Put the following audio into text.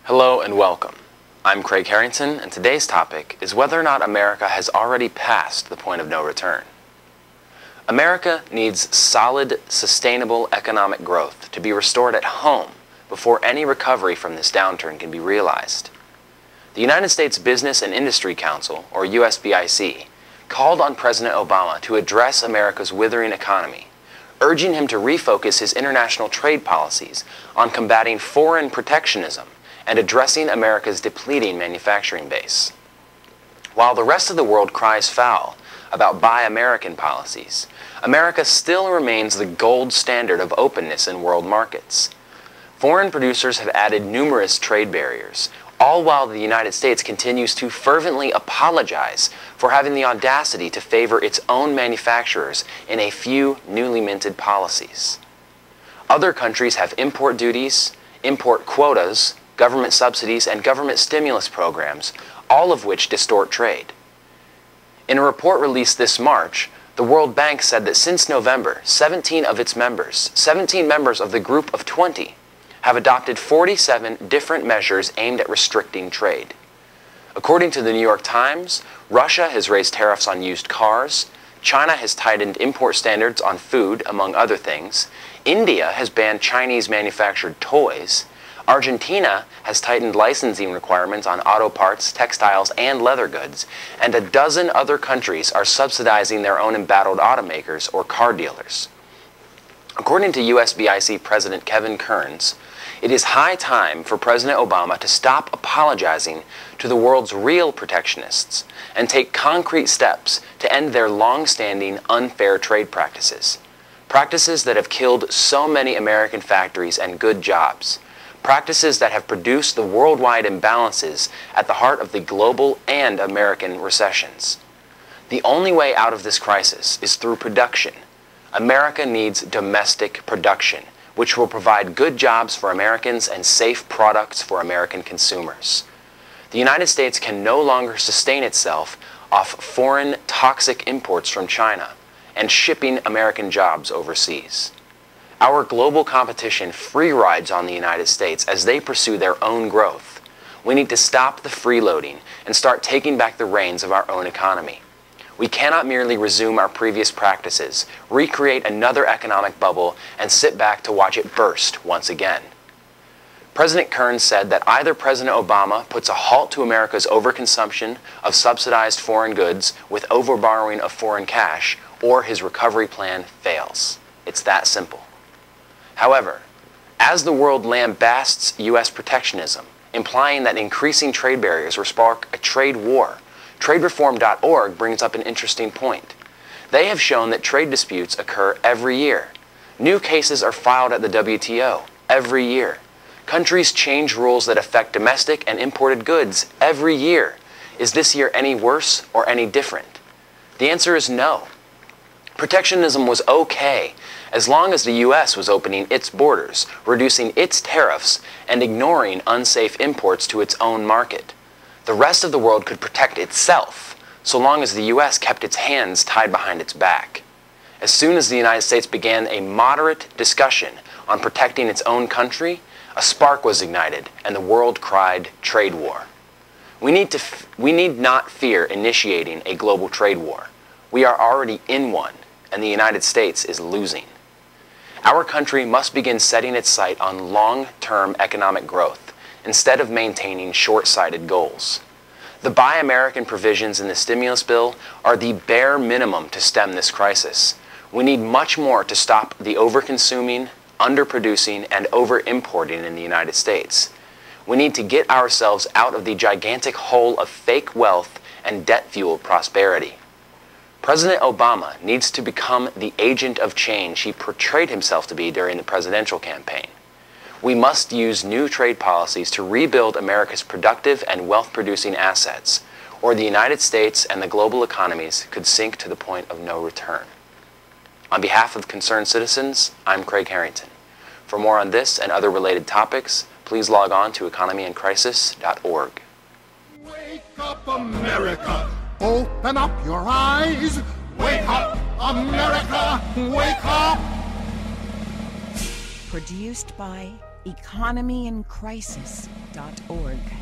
Hello and welcome. I'm Craig Harrington, and today's topic is whether or not America has already passed the point of no return. America needs solid, sustainable economic growth to be restored at home before any recovery from this downturn can be realized. The United States Business and Industry Council, or USBIC, called on President Obama to address America's withering economy, urging him to refocus his international trade policies on combating foreign protectionism and addressing America's depleting manufacturing base. While the rest of the world cries foul about Buy American policies, America still remains the gold standard of openness in world markets. Foreign producers have added numerous trade barriers, all while the United States continues to fervently apologize for having the audacity to favor its own manufacturers in a few newly minted policies. Other countries have import duties, import quotas, government subsidies, and government stimulus programs, all of which distort trade. In a report released this March, the World Bank said that since November, 17 members of the Group of 20, have adopted 47 different measures aimed at restricting trade. According to the New York Times, Russia has raised tariffs on used cars, China has tightened import standards on food, among other things, India has banned Chinese-manufactured toys, Argentina has tightened licensing requirements on auto parts, textiles, and leather goods, and a dozen other countries are subsidizing their own embattled automakers or car dealers. According to USBIC President Kevin Kearns, it is high time for President Obama to stop apologizing to the world's real protectionists and take concrete steps to end their long-standing unfair trade practices. Practices that have killed so many American factories and good jobs. Practices that have produced the worldwide imbalances at the heart of the global and American recessions. The only way out of this crisis is through production. America needs domestic production, which will provide good jobs for Americans and safe products for American consumers. The United States can no longer sustain itself off foreign toxic imports from China and shipping American jobs overseas. Our global competition free rides on the United States as they pursue their own growth. We need to stop the freeloading and start taking back the reins of our own economy. We cannot merely resume our previous practices, recreate another economic bubble, and sit back to watch it burst once again. President Kearns said that either President Obama puts a halt to America's overconsumption of subsidized foreign goods with overborrowing of foreign cash, or his recovery plan fails. It's that simple. However, as the world lambasts U.S. protectionism, implying that increasing trade barriers will spark a trade war, TradeReform.org brings up an interesting point. They have shown that trade disputes occur every year. New cases are filed at the WTO every year. Countries change rules that affect domestic and imported goods every year. Is this year any worse or any different? The answer is no. Protectionism was okay as long as the U.S. was opening its borders, reducing its tariffs, and ignoring unsafe imports to its own market. The rest of the world could protect itself, so long as the U.S. kept its hands tied behind its back. As soon as the United States began a moderate discussion on protecting its own country, a spark was ignited, and the world cried trade war. We need not fear initiating a global trade war. We are already in one, and the United States is losing. Our country must begin setting its sight on long-term economic growth instead of maintaining short-sighted goals. The Buy American provisions in the stimulus bill are the bare minimum to stem this crisis. We need much more to stop the over-consuming, underproducing, and over-importing in the United States. We need to get ourselves out of the gigantic hole of fake wealth and debt-fueled prosperity. President Obama needs to become the agent of change he portrayed himself to be during the presidential campaign. We must use new trade policies to rebuild America's productive and wealth-producing assets, or the United States and the global economies could sink to the point of no return. On behalf of concerned citizens, I'm Craig Harrington. For more on this and other related topics, please log on to economyandcrisis.org. Wake up, America! Open up your eyes! Wake up, America! Wake up! Produced by economyincrisis.org.